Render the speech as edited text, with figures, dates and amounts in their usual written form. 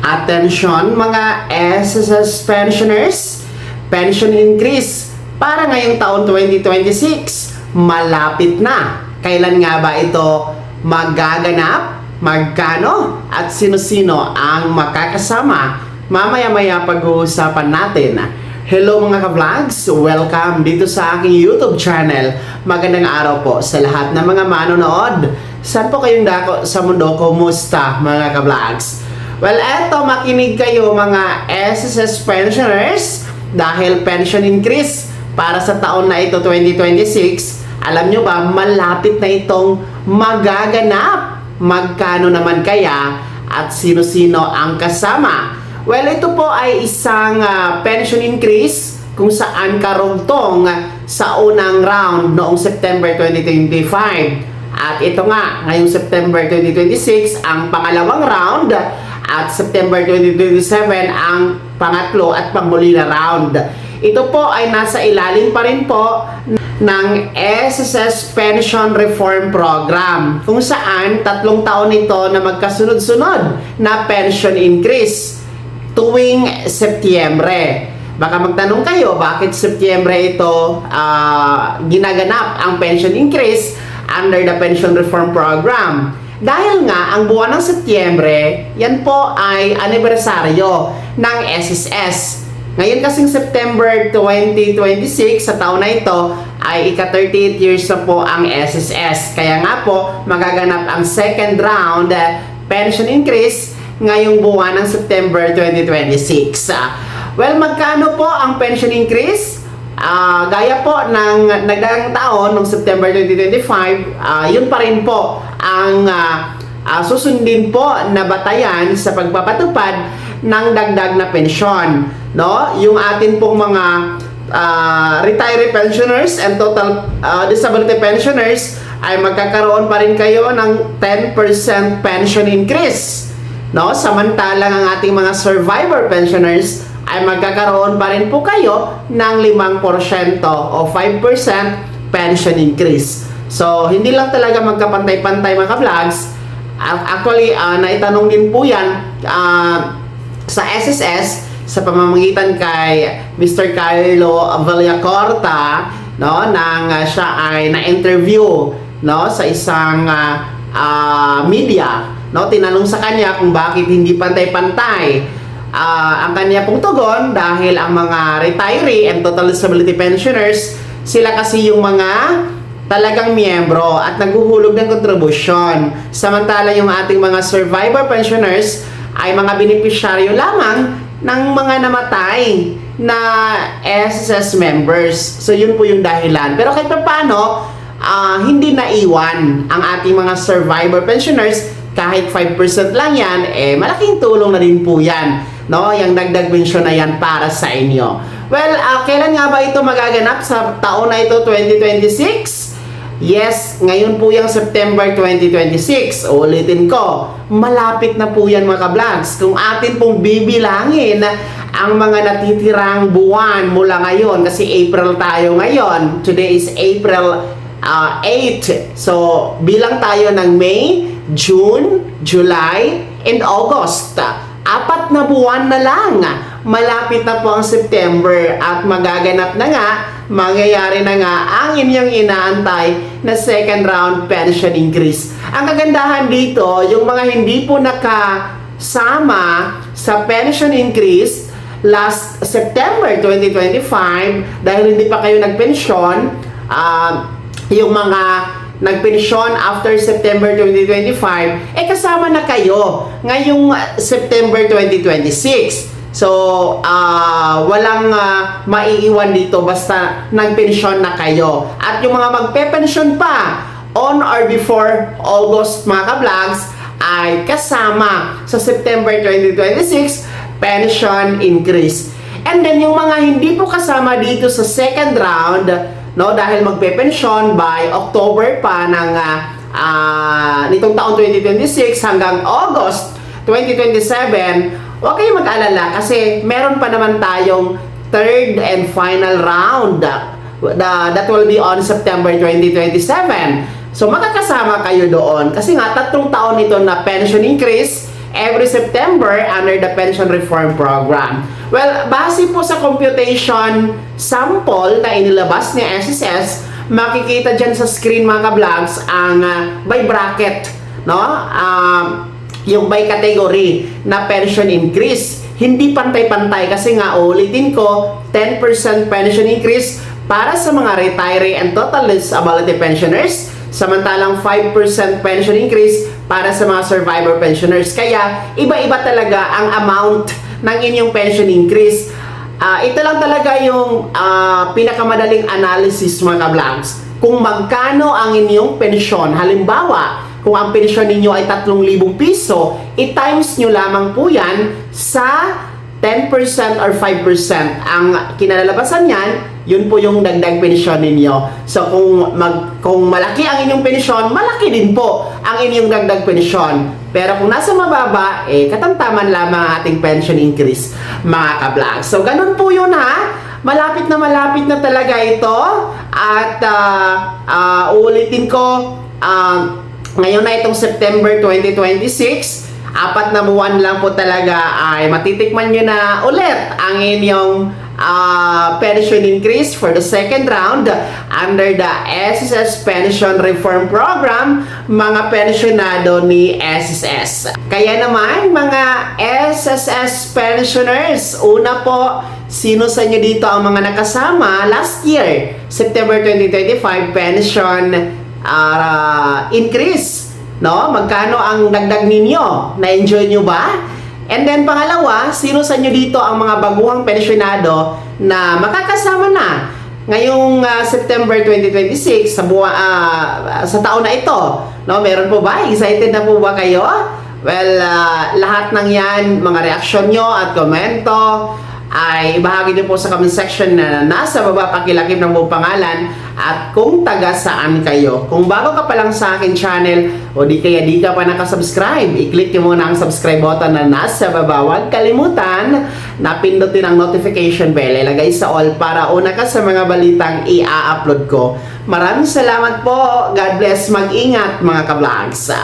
Attention mga SSS pensioners, pension increase para ngayong taon 2026 malapit na. Kailan nga ba ito magaganap? Magkano? At sino-sino ang makakasama? Mamaya-maya pag-uusapan natin. Hello mga ka-vlogs! Welcome dito sa aking YouTube channel. Magandang araw po sa lahat ng mga manonood. Saan po kayong dako sa mundo? Kumusta mga ka-vlogs? Well, eto, makinig kayo mga SSS pensioners dahil pension increase para sa taon na ito 2026. Alam nyo ba, malapit na itong magaganap. Magkano naman kaya at sino-sino ang kasama? Well, ito po ay isang pension increase kung saan karugtong sa unang round noong September 2025. At ito nga, ngayong September 2026, ang pangalawang round at September 2027 ang pangatlo at panghuli na round. Ito po ay nasa ilalim pa rin po ng SSS Pension Reform Program kung saan 3 taon ito na magkasunod-sunod na pension increase tuwing Setyembre. Baka magtanong kayo, bakit Setyembre ito ginaganap ang pension increase under the Pension Reform Program? Dahil nga, ang buwan ng Setyembre, yan po ay anibersaryo ng SSS. Ngayon kasing September 2026, sa taon na ito, ay ika-38 years na po ang SSS. Kaya nga po, magaganap ang second round pension increase ngayong buwan ng September 2026. Well, magkano po ang pension increase? Gaya po ng nagdaang taon, noong September 2025, yun pa rin po ang susundin po na batayan sa pagpapatupad ng dagdag na pensyon. No? Yung atin pong mga retiree pensioners and total disability pensioners ay magkakaroon pa rin kayo ng 10% pension increase. No? Samantalang ang ating mga survivor pensioners ay magkakaroon pa rin po kayo ng 5% o 5% pension increase. So, hindi lang talaga magkapantay-pantay mga ka-vlogs. Actually, naitanong din po yan sa SSS sa pamamagitan kay Mr. Carlo Villacorta, no, nang siya ay na-interview, no, sa isang media. No, tinanong sa kanya kung bakit hindi pantay-pantay ang kanya pong tugon dahil ang mga retiree and total disability pensioners, sila kasi yung mga talagang miyembro at naghuhulog ng kontribusyon. Samantala yung ating mga survivor pensioners ay mga beneficiaryo lamang ng mga namatay na SSS members. So yun po yung dahilan. Pero kahit pa paano, hindi naiwan ang ating mga survivor pensioners. Kahit 5% lang yan, malaking tulong na rin po yan. No, yung dagdag pensyon na yan para sa inyo. Well, kailan nga ba ito magaganap sa taon na ito 2026? Yes, ngayon po yung September 2026. Ulitin ko, malapit na po yan mga ka-vlogs. Kung atin pong bibilangin ang mga natitirang buwan mula ngayon, kasi April tayo ngayon. Today is April 8. So, bilang tayo ng May, June, July, and August. 4 na buwan na lang. Malapit na po ang September at magaganap na nga, mangyayari na nga ang inyong inaantay na second round pension increase. Ang kagandahan dito, yung mga hindi po nakasama sa pension increase last September 2025 dahil hindi pa kayo nagpensyon, yung mga nagpensyon after September 2025, kasama na kayo ngayong September 2026. So, walang maiiwan dito basta nagpensyon na kayo. At yung mga magpe-pensyon pa on or before August mga ka-vlogs ay kasama sa September 2026 pension increase. And then yung mga hindi po kasama dito sa second round, no, dahil magpe-pensyon by October pa ng nitong taon 2026 hanggang August 2027, huwag kayong mag-alala kasi meron pa naman tayong third and final round that will be on September 2027. So makakasama kayo doon kasi nga 3 taon ito na pension increase every September under the Pension Reform Program. Well, base po sa computation sample na inilabas ni SSS, makikita dyan sa screen mga ka-vlogs ang by bracket, no? Yung by category na pension increase. Hindi pantay-pantay kasi nga ulitin ko, 10% pension increase para sa mga retiree and total disability pensioners, samantalang 5% pension increase para sa mga survivor pensioners. Kaya iba-iba talaga ang amount ng inyong pension increase. Ito lang talaga yung pinakamadaling analysis mga ka-vlogs. Kung magkano ang inyong pensyon, halimbawa, kung ang pensyon ninyo ay 3,000 piso, i-times nyo lamang po yan sa 10% or 5%. Ang kinalalabasan yan, yun po yung dagdag pensyon ninyo. So kung malaki ang inyong pensyon, malaki din po ang inyong dagdag pensyon. Pero kung nasa mababa, katamtaman lamang ang ating pension increase, mga ka-vlog. So ganun po yun ha. Malapit na talaga ito. At uulitin ko, ngayon na itong September 2026, 4 na buwan lang po talaga ay matitikman nyo na ulit ang inyong pension increase for the second round under the SSS Pension Reform Program, mga pensionado ni SSS. Kaya naman, mga SSS pensioners, una po, sino sa inyo dito ang mga nakasama last year, September 2025 pension increase, no? Magkano ang dagdag ninyo? Na-enjoy nyo ba? And then pangalawa, sino sa inyo dito ang mga baguhang pensyonado na makakasama na ngayong September 2026 sa taon na ito, no? Meron po ba? Excited na po ba kayo? Well, lahat ng yan, mga reaksyon nyo at komento ay bahagi niyo po sa comment section na nasa baba, pakilakip ng buong pangalan at kung taga saan kayo. Kung bago ka pa lang sa akin channel o di ka pa nakasubscribe, i-click niyo muna ang subscribe button na nasa baba. Huwag kalimutan na pindutin ang notification bell, ilagay sa all para una ka sa mga balitang i-upload ko. Maraming salamat po. God bless. Mag-ingat mga ka-vlogs.